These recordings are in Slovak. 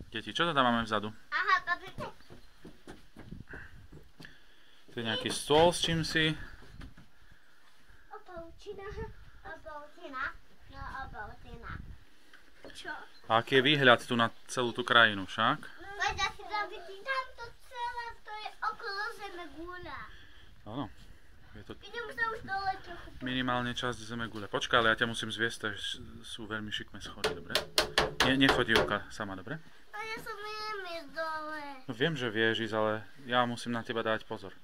Deti, čo to tam máme vzadu? Aha, pozrite. To je nejaký stôl s čím si. Opavčina. Opavčina. No, opavčina. Čo? A aký je výhľad tu na celú tú krajinu však? Poď si robiť, tamto celé, to je okolo zeme guľa. Áno. Je to Idem sa už dole trochu. minimálne časť zeme gule. Počkaj, ale ja ťa musím zviesť, to sú veľmi šikmé schody, dobre? Nechoď Julka sama, dobre? A ja som neviem ísť dole. No viem, že vieš ísť, ale ja musím na teba dať pozor.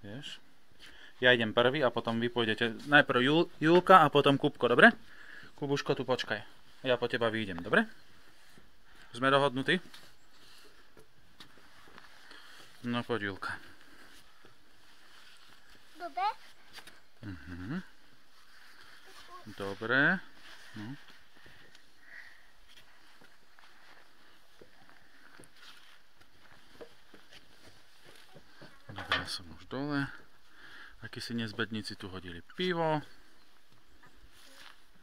Vieš? Ja idem prvý a potom vy pôjdete. Najprv Julka a potom Kupko, dobre? Kubuško, tu počkaj. Ja po teba vyjdem, dobre? Sme dohodnutí? No poď Julka. Dobre? Dobre. No. Dobre, ja som už dole. Akí si nezbedníci tu hodili pivo.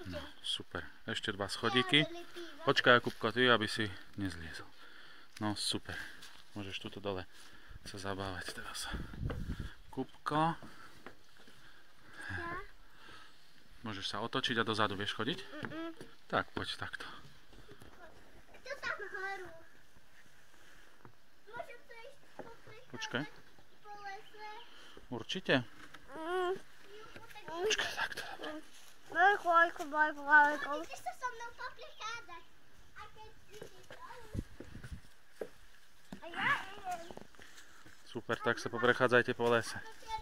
No, super. Ešte 2 schodíky. Počkaj, Kupko, ty, aby si nezliezol. No, super. Môžeš tuto dole sa zabávať teraz. Kupko. Môžeš sa otočiť a dozadu vieš chodiť? Tak, poď takto. Tu tam horu. Môžem to ísť Počkaj. po lese? Určite? Počkaj, takto. Ideš sa so mnou poprechádzať. A keď ideš dolu. A ja idem. Super, tak sa poprechádzajte po lese. To